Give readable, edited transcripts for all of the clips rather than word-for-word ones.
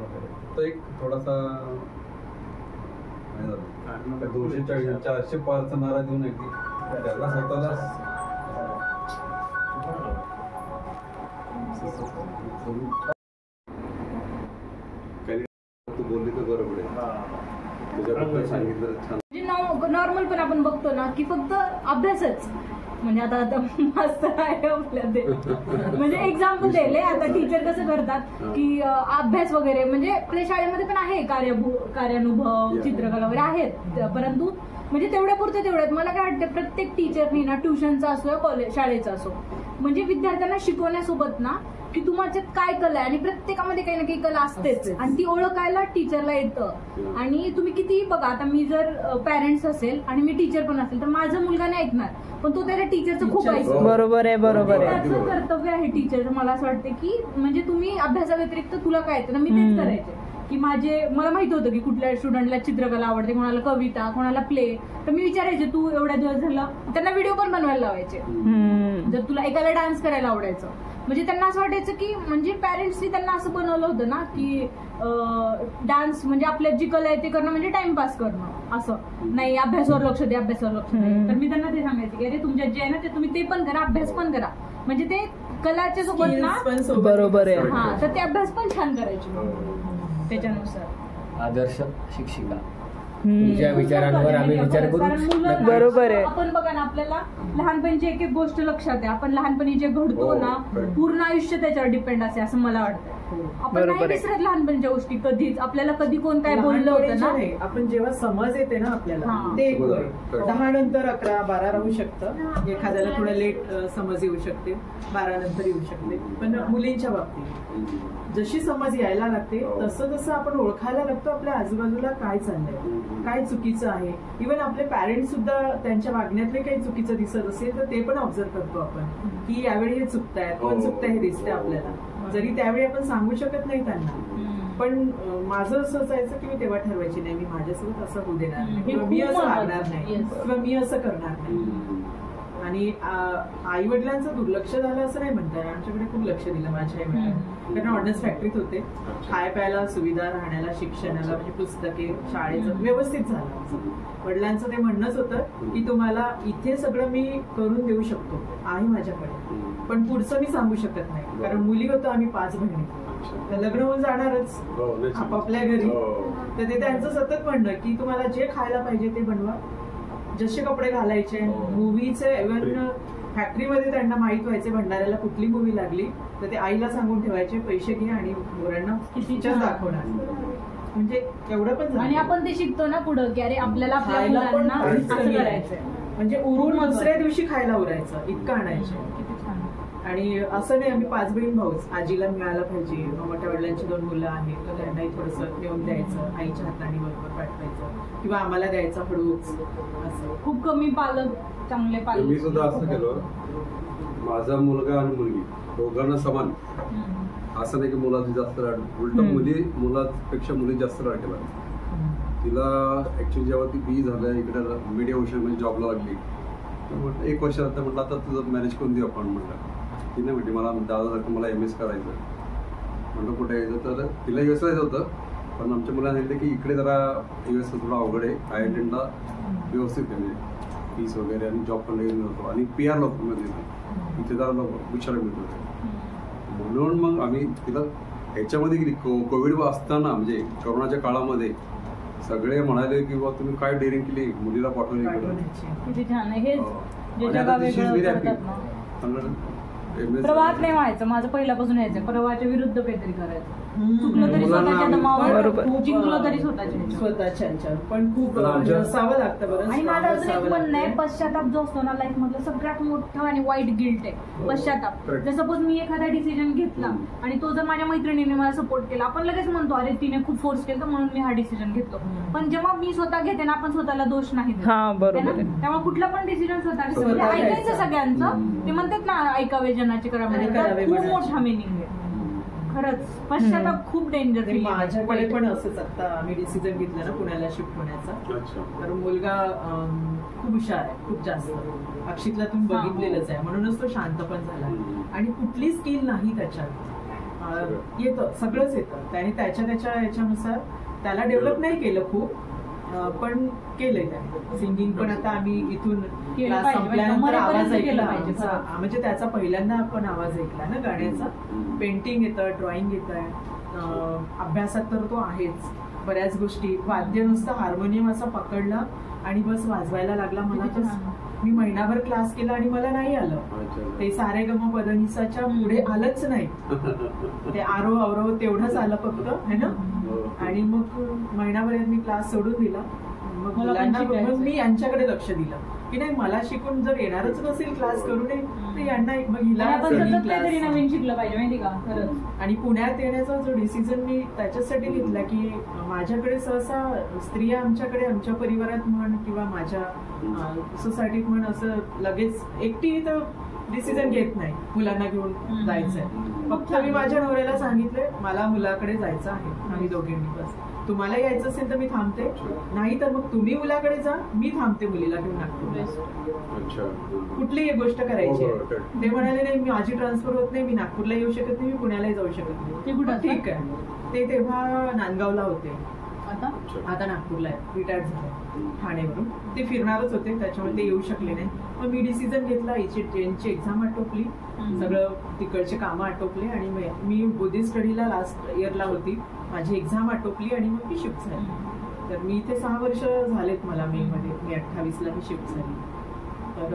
तो एक थोडासा 200-400 पारचा नारा देऊन अगदी त्याला स्वतःला तू बोलली तर बरोबर आहे, तुझ्याबद्दल सांगितलं छान. नॉर्मल पण आपण बघतो ना की फक्त अभ्यासच, म्हणजे आता मस्त आहे आपल्या ते म्हणजे एक्झाम्पल द्यायला आता टीचर कसं करतात की अभ्यास वगैरे, म्हणजे आपल्या शाळेमध्ये पण आहे कार्यानुभव चित्रकला वगैरे आहेत, परंतु म्हणजे तेवढ्या पुरतं तेवढ्यात. मला काय वाटतं प्रत्येक टीचरनी ना ट्युशनचा असो कॉलेज शाळेचा असो, म्हणजे विद्यार्थ्यांना शिकवण्यासोबत ना की तुमच्यात काय कला आहे, आणि प्रत्येकामध्ये काही ना काही कला असतेच, आणि ती ओळखायला टीचरला येतं. आणि तुम्ही कितीही बघा, आता मी जर पॅरेंट्स असेल आणि मी टीचर पण असेल तर माझा मुलगा नाही ऐकणार, पण तो त्याच्या टीचरचं खूप ऐकतो. बरोबर आहे, बरोबर आहे. त्याचं कर्तव्य आहे टीचरचं. मला असं वाटतं की म्हणजे तुम्ही अभ्यासाव्यतिरिक्त तुला काय येतं ना, मी तेच करायचे की मला माहित होतं की कुठल्या स्टुडंटला चित्रकला आवडते, कोणाला कविता, कोणाला प्ले, तर मी विचारायचे तू एवढ्या दिवस झाला, त्यांना व्हिडिओ पण बनवायला लावायचे. जर तुला एकाला डान्स करायला आवडायचं, म्हणजे त्यांना असं वाटायचं की म्हणजे पॅरेंट्सनी त्यांना असं बनवलं होतं ना की डान्स म्हणजे आपल्यात जी कला आहे ते करणं म्हणजे टाइमपास करणं, असं नाही अभ्यासावर लक्ष दे, अभ्यासावर लक्ष दे. तर मी त्यांना ते सांगायचे की अरे तुमच्यात जे आहे ना ते तुम्ही ते पण करा, अभ्यास पण करा, म्हणजे ते कलाच्या सोबत ना बरोबर आहे. हा, तर ते अभ्यास पण छान करायचे त्याच्यानुसार. आदर्श शिक्षिका तुमच्या विचारांवर आम्ही विचार करू. बरोबर आहे. आपण बघा ना, आपल्याला लहानपणीची एक एक गोष्ट लक्षात आहे, आपण लहानपणी जे घडतो ना पूर्ण आयुष्य त्याच्यावर डिपेंड असे असं मला वाटतं. आपण नाही विसरत लहानपणीच्या गोष्टी कधीच, आपल्याला कधी कोण काय बोललं होतं ना. आपण जेव्हा समज येते ना आपल्याला ते 10 नंतर 11, 12 राहू शकतं, एखाद्याला थोडं लेट समज येऊ शकते, 12 नंतर येऊ शकते. पण मुलींच्या बाबतीत जशी समज यायला लागते तसं तसं आपण ओळखायला लागतो आपल्या आजूबाजूला काय चाललंय, काय चुकीचं आहे. इव्हन आपले पॅरेंट्स सुद्धा त्यांच्या वागण्यातले काही चुकीचं दिसत असेल तर ते पण ऑब्झर्व करतो आपण की यावेळी हे चुकतायत, कोण चुकतंय हे दिसतंय आपल्याला, जरी त्यावेळी आपण सांगू शकत नाही त्यांना. पण माझं असं असायचं की मी तेव्हा ठरवायची नाही मी माझ्यासोबत असं होऊ देणार नाही, किंवा मी असं वागणार नाही, किंवा मी असं करणार नाही. आणि आई वडिलांचं दुर्लक्ष झालं असं नाही म्हणता येईल, आमच्याकडे खूप लक्ष दिलं माझ्या आई वडिलांनी. कारण ऑर्डन्स फॅक्टरीत होते, खाय प्यायला सुविधा, राहण्याला, शिक्षणाला, म्हणजे पुस्तके, शाळेचं व्यवस्थित झालं. वडिलांचं ते म्हणणंच होतं की तुम्हाला इथे सगळं मी करून देऊ शकतो, आहे माझ्याकडे, पण पुढचं मी सांगू शकत नाही. कारण मुली होतो आम्ही 5 बहिणी, लग्न होऊन जाणारच आपापल्या घरी, तर ते त्यांचं सतत म्हणणं की तुम्हाला जे खायला पाहिजे ते बनवा, जसे कपडे घालायचे, मूवीचे इव्हन फॅक्टरीमध्ये त्यांना माहित व्हायचे भंडाऱ्याला कुठली मूवी लागली तर ते आईला सांगून ठेवायचे, पैसे घे आणि मुलांना कितीच्या दाखवणार. म्हणजे एवढं पण. आणि आपण ते शिकतो ना पुढं की अरे आपल्याला आपल्या मुलांना असं करायचंय, म्हणजे उरून दुसऱ्या दिवशी खायला उरायचं इतकं आणायचं. आणि असं नाही आम्ही 5 बहीण भाऊच, आजीला मिळायला पाहिजे, मोठ्या वडिलांची 2 मुलं आहेत तर त्यांनाही थोडंसं घेऊन द्यायचं, आईच्या हाताने बरोबर पाठवायचं, किंवा आम्हाला द्यायचा हळूच. असं खूप कमी पालक चांगले पालक. मी सुद्धा असं केलं, माझा मुलगा आणि मुलगी दोघांना समान, असं नाही की मुलाची जास्त राड, उलट मुलापेक्षा मुली जास्त राड केला. तिला ऍक्च्युली जेव्हा ती बी झालं इकडे मीडिया ओशन मध्ये जॉबला लागली, 1 वर्षानंतर म्हटलं आता तुझं मॅनेज करून देऊ आपण. म्हटलं ती नाही म्हटली मला दादासारखं मला MS करायचं. म्हटलं कुठे यायचं, तर तिला US जायचं होतं, पण आमच्या मुलांना सांगितलं की इकडे जरा US थोडा अवघड आहे, IITला व्यवस्थित आहे म्हणजे फीस वगैरे, आणि जॉब पण लगेच मिळतो, आणि PR लवकरमध्ये येतो, इथे जरा विचारायला मिळत होतं. म्हणून मग आम्ही तिला ह्याच्यामध्ये गेली. कोविड असताना म्हणजे कोरोनाच्या काळामध्ये सगळे म्हणाले की बा तुम्ही काय डेअरिंग केली, मुलीला पाठवली. प्रवाहात नाही व्हायचं, माझं पहिल्यापासून यायचं प्रवाहाच्या विरुद्ध काहीतरी करायचं, चुकलं तरी स्वतःच्या दमावर, जिंकलं तरी स्वतःच्या, पण खूप असावं लागतं बरं. आणि माझं अजून एक म्हणणं आहे, पश्चाताप जो असतो ना लाईफ मधलं सगळ्यात मोठं आणि वाईट गिल्ट आहे पश्चाताप. जर सपोज मी एखादा डिसिजन घेतला आणि तो जर माझ्या मैत्रिणीने मला सपोर्ट केला, आपण लगेच म्हणतो अरे तिने खूप फोर्स केलं म्हणून मी हा डिसिजन घेतलो, पण जेव्हा मी स्वतः घेते ना आपण स्वतःला दोष नाही देत. त्यामुळे कुठला पण डिसिजन स्वतः ऐकायचं सगळ्यांचं. ते म्हणतात ना ऐकावे जनाचे करावे, खूप मोठा मिनिंग आहे खरंच. पश्चाताप खूप डेंजर. माझ्याकडे पण असंच, आता आम्ही डिसिजन घेतलं ना पुण्याला शिफ्ट होण्याचा, तर मुलगा खूप हुशार आहे, खूप जास्त. अक्षितला तुम्ही बघितलेलंच आहे, म्हणूनच तो शांत पण झाला, आणि कुठली स्किल नाही त्याच्यात. येतं, सगळंच येतं. त्याने त्याच्या याच्यानुसार त्याला डेव्हलप नाही केलं खूप, पण केलंय त्याने. सिंगिंग पण आता आम्ही इथून क्लास पाहिजे, संपल्यानंतर मनापर्यंत आवाज केलं ऐकला पाहिजे. म्हणजे त्याचा पहिल्यांदा आपण आवाज ऐकला ना गाण्याचा. पेंटिंग येतं, ड्रॉइंग येतं, अभ्यासात तर तो आहेच. बऱ्याच गोष्टी, वाद्य नुसतं हार्मोनियम असा पकडला आणि बस वाजवायला लागला. मला तर मी महिनाभर क्लास केला आणि मला नाही आलं ते सारे गम पदनिसाच्या पुढे आलंच नाही. ते आरो अवरो तेवढंच आलं फक्त, है ना. आणि मग महिनाभरात मी क्लास सोडून दिला. मग मुलांना मग मी यांच्याकडे लक्ष दिलं की नाही, मला शिकून जर येणारच नसेल क्लास करू नये तर यांना मग हिला नवीन शिकलं पाहिजे माहिती का खरंच. आणि पुण्यात येण्याचा जो डिसिजन मी त्याच्यासाठी घेतला की माझ्याकडे सहसा स्त्रिया आमच्याकडे आमच्या परिवारात म्हण किंवा माझ्या सोसायटीत म्हण असं लगेच एकटी तर डिसिजन घेत नाही मुलांना घेऊन जायचंय. फक्त मी माझ्या नवऱ्याला सांगितलंय मला मुलाकडे जायचं आहे, आम्ही दोघींनी. बस तुम्हाला यायचं असेल तर मी थांबते, नाही तर मग तुम्ही मुलाकडे जा, मी थांबते मुलीला घेऊन नागपूर. कुठलीही गोष्ट करायची. ते म्हणाले नाही माझी ट्रान्सफर होत नाही, मी नागपूरला येऊ शकत नाही, मी पुण्यालाही जाऊ शकत नाही. ते कुठं? ठीक आहे. ते तेव्हा नांदगावला होते, आता नागपूरला आहे, रिटायर्ड झाले ठाणेवरून. ते फिरणारच होते त्याच्यामुळे ते येऊ शकले नाही. मग मी डिसिजन घेतला, हिची ट्रेनची एक्झाम आटोपली, सगळं तिकडचे कामं आटोपले आणि मी बुद्धिस्ट स्टडीला लास्ट इयरला होती. माझी एक्झाम आटोपली आणि मग मी शिफ्ट झाली. तर मी इथे 6 वर्ष झालेत मला. मे मध्ये मी 28ला मी शिफ्ट झाली. तर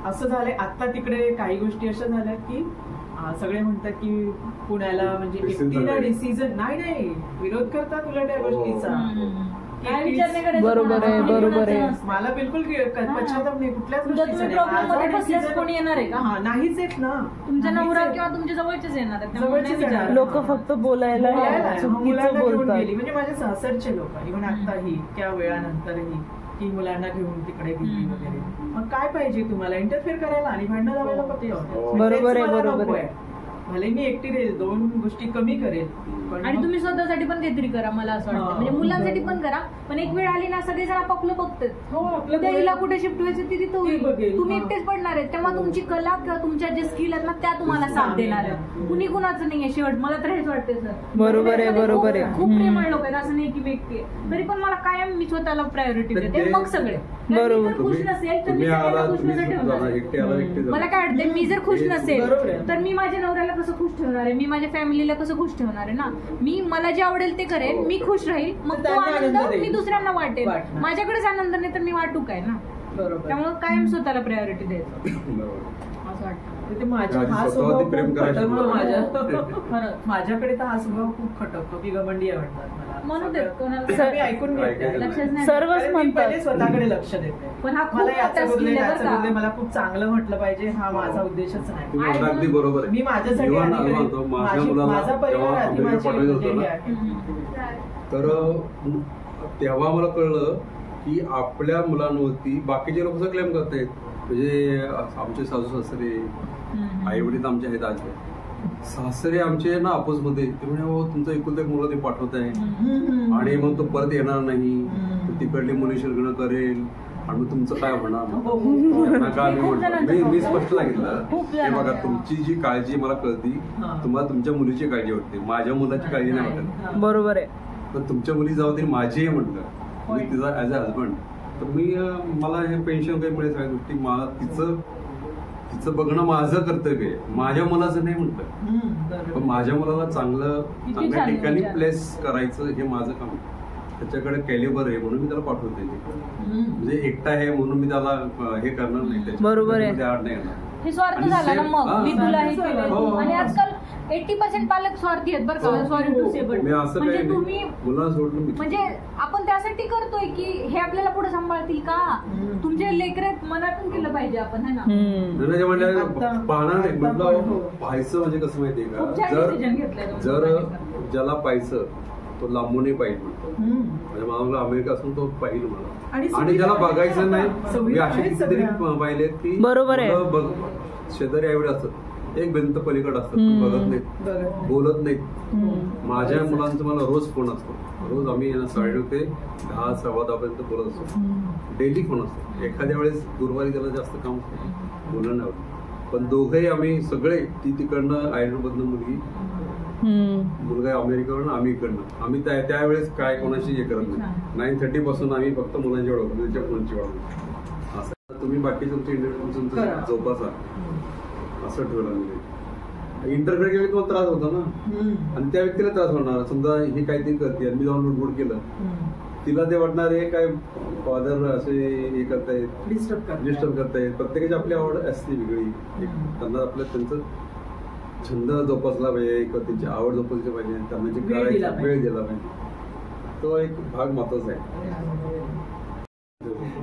असं झालंय. आता तिकडे काही गोष्टी अशा झाल्यात की सगळे म्हणतात की पुण्याला म्हणजे एकटीला डिसिजन नाही, विरोध करतात उलट या गोष्टीचा. बरोबर आहे, बरोबर आहे. मला बिलकुल पश्चाताप नाही कुठल्याच गोष्टीचा. कोणी येणार आहे का? नाहीच येत ना. तुमच्या नवरा किंवा तुमच्या जवळचेच येणार आहेत. लोक फक्त बोलायला मुलांना घेऊन बोलतात. गेली. म्हणजे माझ्या सासरचे लोक इव्हन आताही त्या वेळानंतरही की मुलांना घेऊन तिकडे गेली वगैरे. मग काय पाहिजे तुम्हाला इंटरफेअर करायला आणि भांडण लावायला फक्त. बरोबर आहे, बरोबर आहे. भले मी एकटी राहील, 2 गोष्टी कमी करेल, आणि तुम्ही स्वतःसाठी पण काहीतरी करा. मला असं वाटतं म्हणजे मुलांसाठी पण करा. पण एक वेळ आली ना सगळेजण आपापलं बघतात. हो, आपलं हिला कुठे शिफ्ट व्हायचं ती तिथं होईल. तुम्ही एकटेच पडणार आहेत, तेव्हा तुमची कला किंवा तुमच्या जे स्किल आहेत ना त्या तुम्हाला साथ देणार आहे. कुणी कुणाचं नाहीये शेवट. मला तर हेच वाटते सर. बरोबर आहे, बरोबर आहे. खूप प्रेमळ लोक आहेत, असं नाही की मी एकटी आहे. तरी पण मला कायम मी स्वतःला प्रायोरिटी देते. मग सगळे बरोबर. खुश नसेल तर मी सगळ्यांना खुश नसेल ठेवणार. मला काय वाटतं मी जर खुश नसेल तर मी माझ्या नवऱ्याला कसं खुश ठेवणार आहे, मी माझ्या फॅमिलीला कसं खुश ठेवणार आहे ना. मी मला जे आवडेल ते करेन, मी खुश राहील, मग तो आनंद मी दुसऱ्यांना वाटेल. माझ्याकडेच आनंद नाही तर मी वाटू काय ना. त्यामुळे कायम स्वतःला प्रायोरिटी द्यायचं असं वाटतं. हा स्वभाव खूप खटकतो माझ्याकडे. तर हा स्वभाव खूप खटकतो की गमंडी म्हणतात मला. मी ऐकून घेते, सर्वच म्हणतात, स्वतःकडे लक्ष देते. पण हा मला याचा बदले मला खूप चांगलं म्हटलं पाहिजे हा माझा उद्देशच नाही. अगदी बरोबर आहे. मी माझ्यासाठी माझा परिवार आधी माझी आहे. तर तेव्हा मला कळलं की आपल्या मुलांवरती बाकीचे लोक कसं क्लेम करतायत. म्हणजे आमचे सासू सासरे आई वडील आमचे आहेत आज, सासरे आमचे ना आपस मध्ये ते म्हणजे तुमचा एकुलता एक मुलगा ते पाठवत आहे आणि मग तो परत येणार नाही, तिकडली मुलीशी लग्न करेल आणि मग तुमचं काय होणार. मी स्पष्ट सांगितलं की बघा तुमची जी काळजी मला कळती, तुम्हाला तुमच्या मुलीची काळजी वाटते, माझ्या मुलाची काळजी नाही वाटत. बरोबर आहे. पण तुमच्या मुली जाऊ तरी माझी म्हटलं मी तिचा ऍज अ हजबंड. तर मला हे पेन्शन काही मिळेल सगळ्या गोष्टी मला तिचं बघणं माझं कर्तव्य आहे, माझ्या मुलाचं नाही म्हटलं. पण माझ्या मुलाला चांगल्या ठिकाणी प्लेस करायचं हे माझं काम आहे. त्याच्याकडे कॅलिबर आहे म्हणून मी त्याला पाठवते. म्हणजे एकटा आहे म्हणून मी त्याला हे करणार नाही, बरोबर आहे. आड नाही येणार. हे स्वार्थ झाला ना मग मी तुला हे केलं. आणि आजकाल 80% पालक स्वार्थी आहेत बरं का. सॉरी टू से बट म्हणजे तुम्ही मुलाला सोडून म्हणजे आपण त्यासाठी करतोय की हे आपल्याला पुढे सांभाळतील का. तुमचे लेकरं मनातून केलं पाहिजे आपण है ना. पाहणार नाही म्हटलं पाहायचं म्हणजे कसं माहितीये का, जर ज्याला पाहायचं तो लांबूनही पाहिजे म्हणजे मला अमेरिका असून तो पाहिजे मला. आणि ज्याला बघायचं नाही मी असे कितीतरी पाहिलेत की बरोबर आहे शेजारी आईवडे असतात एक भिंत पलीकडे असतात, बघत नाहीत बोलत नाहीत. माझ्या मुलांचा मला रोज फोन असतो, रोज आम्ही 9:30 ते 10 सव्वा 10 पर्यंत बोलत असतो. डेली फोन असतो. एखाद्या वेळेस गुरुवारी त्याला जास्त काम बोलणं नाही होत पण दोघंही आम्ही सगळे, ती तिकडनं आयर्लंडमधनं मुलगी, मुलगा अमेरिकेकडून, आम्ही इकडनं. आम्ही त्यावेळेस काय कोणाशी हे करत नाही. 9:30 पासून आम्ही फक्त मुलांची ओळख, त्यांच्या मुलांची ओळख. असं तुम्ही बाकी तुमचे इंटरव्ह्यू जोपासा असं ठेवलं मी. इंटरव्ह्यू केले तुम्हाला त्रास होता ना, आणि त्या व्यक्तीला त्रास होणार. समजा हे काहीतरी करते आणि मी जाऊन लुडबुड केलं, तिला ते वाटणार हे काय फादर असे हे करतायत, डिस्टर्ब करतायत. प्रत्येकाची आपली आवड असते वेगळी. त्यांना आपल्या त्यांचं छंद जोपासला पाहिजे किंवा त्यांची आवड जोपासली पाहिजे, त्यांना जे करायचं वेळ दिला पाहिजे. तो एक भाग महत्वाचा आहे.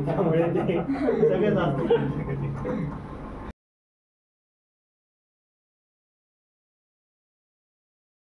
त्यामुळे ते सगळेच असतात.